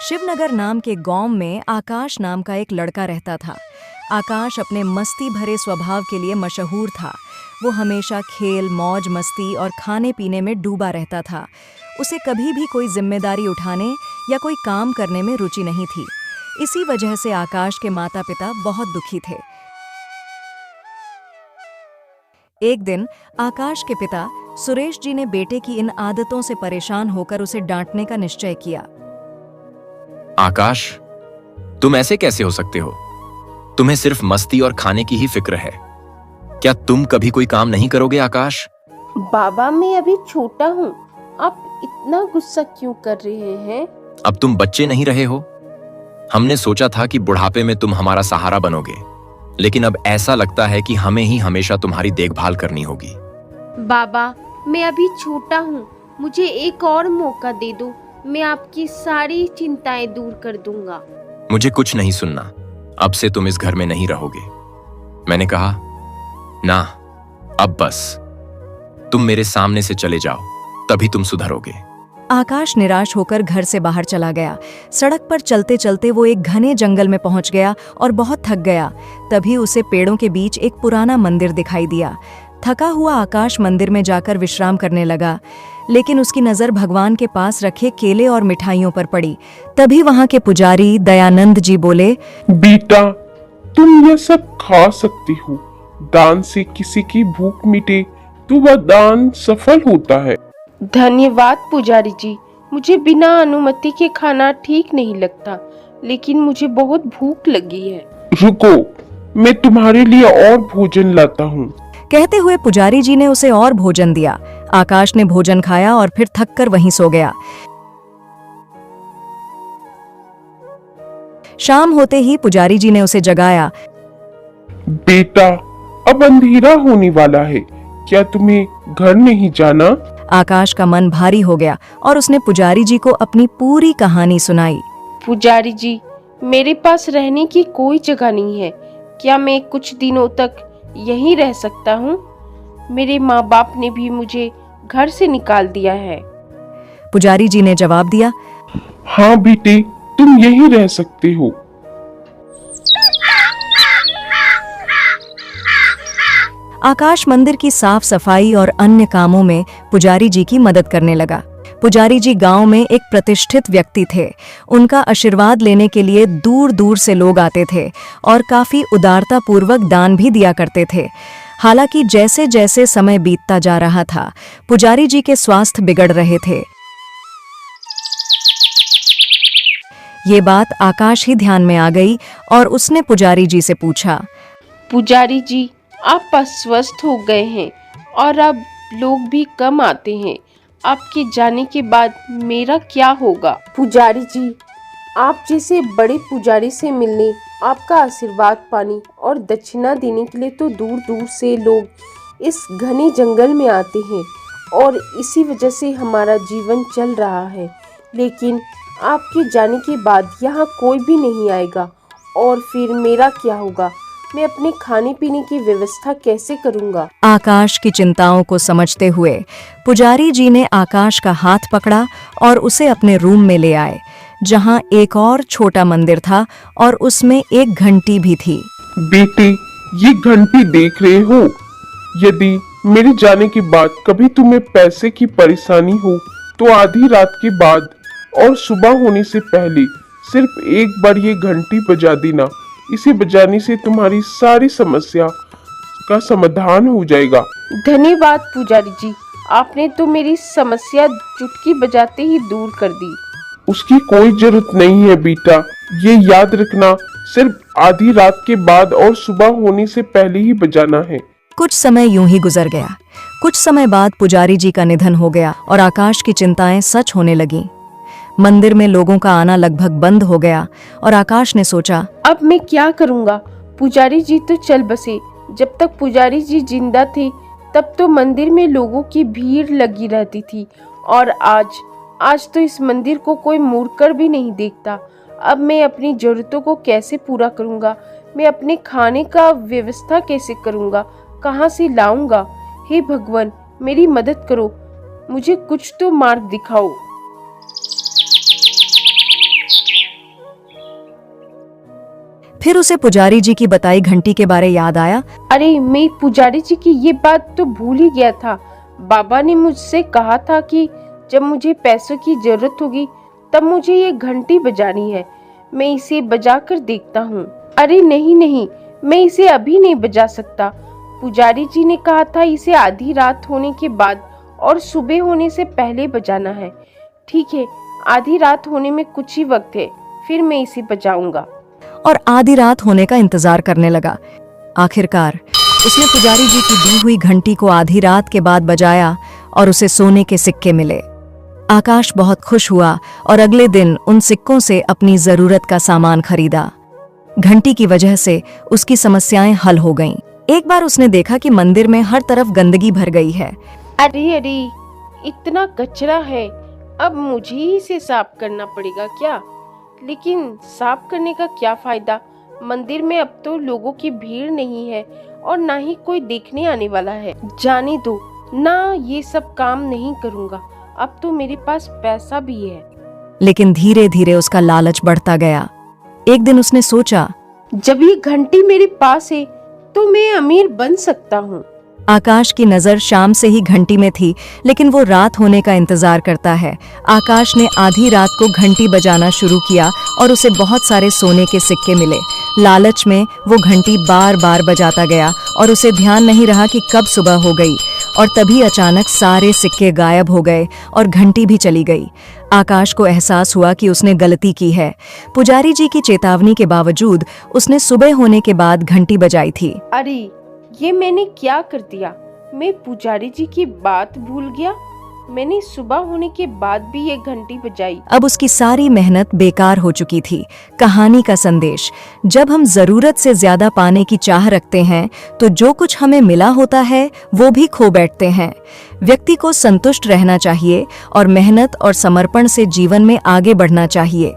शिवनगर नाम के गांव में आकाश नाम का एक लड़का रहता था। आकाश अपने मस्ती भरे स्वभाव के लिए मशहूर था। वो हमेशा खेल, मौज मस्ती और खाने पीने में डूबा रहता था। उसे कभी भी कोई जिम्मेदारी उठाने या कोई काम करने में रुचि नहीं थी। इसी वजह से आकाश के माता पिता बहुत दुखी थे। एक दिन आकाश के पिता सुरेश जी ने बेटे की इन आदतों से परेशान होकर उसे डांटने का निश्चय किया। आकाश, तुम ऐसे कैसे हो सकते हो? तुम्हें सिर्फ मस्ती और खाने की ही फिक्र है। क्या तुम कभी कोई काम नहीं करोगे आकाश? बाबा, मैं अभी छोटा हूँ, आप इतना गुस्सा क्यों कर रहे हैं? अब तुम बच्चे नहीं रहे हो। हमने सोचा था कि बुढ़ापे में तुम हमारा सहारा बनोगे, लेकिन अब ऐसा लगता है कि हमें ही हमेशा तुम्हारी देखभाल करनी होगी। बाबा, मैं अभी छोटा हूँ, मुझे एक और मौका दे दो, मैं आपकी सारी चिंताएं दूर कर दूंगा। मुझे कुछ नहीं सुनना। अब से तुम इस घर में नहीं रहोगे। मैंने कहा ना, अब बस तुम मेरे सामने से चले जाओ, तभी तुम सुधरोगे। आकाश निराश होकर घर से बाहर चला गया। सड़क पर चलते चलते वो एक घने जंगल में पहुंच गया और बहुत थक गया। तभी उसे पेड़ों के बीच एक पुराना मंदिर दिखाई दिया। थका हुआ आकाश मंदिर में जाकर विश्राम करने लगा, लेकिन उसकी नजर भगवान के पास रखे केले और मिठाइयों पर पड़ी। तभी वहां के पुजारी दयानंद जी बोले, बेटा, तुम यह सब खा सकती हो। दान से किसी की भूख मिटे तो वह दान सफल होता है। धन्यवाद पुजारी जी, मुझे बिना अनुमति के खाना ठीक नहीं लगता, लेकिन मुझे बहुत भूख लगी है। रुको, मैं तुम्हारे लिए और भोजन लाता हूँ। कहते हुए पुजारी जी ने उसे और भोजन दिया। आकाश ने भोजन खाया और फिर थककर वहीं सो गया। शाम होते ही पुजारी जी ने उसे जगाया। बेटा, अब अंधेरा होने वाला है, क्या तुम्हें घर नहीं जाना? आकाश का मन भारी हो गया और उसने पुजारी जी को अपनी पूरी कहानी सुनाई। पुजारी जी, मेरे पास रहने की कोई जगह नहीं है, क्या मैं कुछ दिनों तक यहीं रह सकता हूँ? मेरे माँ बाप ने भी मुझे घर से निकाल दिया है। पुजारी जी ने जवाब दिया, हाँ बेटे, तुम यहीं रह सकते हो। आकाश मंदिर की साफ सफाई और अन्य कामों में पुजारी जी की मदद करने लगा। पुजारी जी गांव में एक प्रतिष्ठित व्यक्ति थे। उनका आशीर्वाद लेने के लिए दूर दूर से लोग आते थे और काफी उदारता पूर्वक दान भी दिया करते थे। हालांकि जैसे जैसे समय बीतता जा रहा था, पुजारी जी के स्वास्थ्य बिगड़ रहे थे। ये बात आकाश ही ध्यान में आ गई और उसने पुजारी जी से पूछा, पुजारी जी, आप अस्वस्थ हो गए हैं और अब लोग भी कम आते हैं। आपके जाने के बाद मेरा क्या होगा? पुजारी जी, आप जैसे बड़े पुजारी से मिलने, आपका आशीर्वाद पाने और दक्षिणा देने के लिए तो दूर दूर से लोग इस घने जंगल में आते हैं और इसी वजह से हमारा जीवन चल रहा है। लेकिन आपके जाने के बाद यहाँ कोई भी नहीं आएगा और फिर मेरा क्या होगा? मैं अपने खाने पीने की व्यवस्था कैसे करूंगा? आकाश की चिंताओं को समझते हुए पुजारी जी ने आकाश का हाथ पकड़ा और उसे अपने रूम में ले आए, जहां एक और छोटा मंदिर था और उसमें एक घंटी भी थी। बेटे, ये घंटी देख रहे हो? यदि मेरे जाने के बाद कभी तुम्हें पैसे की परेशानी हो तो आधी रात के बाद और सुबह होने से पहले सिर्फ एक बार ये घंटी बजा देना। इसे बजाने से तुम्हारी सारी समस्या का समाधान हो जाएगा। धन्यवाद पुजारी जी, आपने तो मेरी समस्या चुटकी बजाते ही दूर कर दी। उसकी कोई जरूरत नहीं है बेटा, ये याद रखना, सिर्फ आधी रात के बाद और सुबह होने से पहले ही बजाना है। कुछ समय यूं ही गुजर गया। कुछ समय बाद पुजारी जी का निधन हो गया और आकाश की चिंताएं सच होने लगीं। मंदिर में लोगों का आना लगभग बंद हो गया और आकाश ने सोचा, अब मैं क्या करूंगा? पुजारी जी तो चल बसे। जब तक पुजारी जी जिंदा थे तब तो मंदिर में लोगों की भीड़ लगी रहती थी और आज तो इस मंदिर को कोई मुड़कर भी नहीं देखता। अब मैं अपनी जरूरतों को कैसे पूरा करूंगा? मैं अपने खाने का व्यवस्था कैसे करूंगा? कहाँ से लाऊंगा? हे भगवान, मेरी मदद करो, मुझे कुछ तो मार्ग दिखाओ। फिर उसे पुजारी जी की बताई घंटी के बारे याद आया। अरे मैं पुजारी जी की ये बात तो भूल ही गया था। बाबा ने मुझसे कहा था कि जब मुझे पैसों की जरूरत होगी तब मुझे ये घंटी बजानी है। मैं इसे बजा कर देखता हूँ। अरे नहीं, मैं इसे अभी नहीं बजा सकता। पुजारी जी ने कहा था इसे आधी रात होने के बाद और सुबह होने से पहले बजाना है। ठीक है, आधी रात होने में कुछ ही वक्त है, फिर मैं इसे बजाऊंगा। और आधी रात होने का इंतजार करने लगा। आखिरकार उसने पुजारी जी की दी हुई घंटी को आधी रात के बाद बजाया और उसे सोने के सिक्के मिले। आकाश बहुत खुश हुआ और अगले दिन उन सिक्कों से अपनी जरूरत का सामान खरीदा। घंटी की वजह से उसकी समस्याएं हल हो गईं। एक बार उसने देखा कि मंदिर में हर तरफ गंदगी भर गई है। अरे इतना कचरा है, अब मुझे ही इसे साफ करना पड़ेगा क्या? लेकिन साफ करने का क्या फायदा? मंदिर में अब तो लोगों की भीड़ नहीं है और ना ही कोई देखने आने वाला है। जाने दो ना, ये सब काम नहीं करूँगा। अब तो मेरे पास पैसा भी है। लेकिन धीरे धीरे उसका लालच बढ़ता गया। एक दिन उसने सोचा, जब ये घंटी मेरे पास है तो मैं अमीर बन सकता हूँ। आकाश की नजर शाम से ही घंटी में थी, लेकिन वो रात होने का इंतजार करता है। आकाश ने आधी रात को घंटी बजाना शुरू किया और उसे बहुत सारे सोने के सिक्के मिले। लालच में वो घंटी बार बार बजाता गया और उसे ध्यान नहीं रहा कि कब सुबह हो गई। और तभी अचानक सारे सिक्के गायब हो गए और घंटी भी चली गई। आकाश को एहसास हुआ कि उसने गलती की है। पुजारी जी की चेतावनी के बावजूद उसने सुबह होने के बाद घंटी बजाई थी। अरे ये मैंने क्या कर दिया? मैं पुजारी जी की बात भूल गया। मैंने सुबह होने के बाद भी ये घंटी बजाई। अब उसकी सारी मेहनत बेकार हो चुकी थी। कहानी का संदेश, जब हम जरूरत से ज्यादा पाने की चाह रखते हैं तो जो कुछ हमें मिला होता है वो भी खो बैठते हैं। व्यक्ति को संतुष्ट रहना चाहिए और मेहनत और समर्पण से जीवन में आगे बढ़ना चाहिए।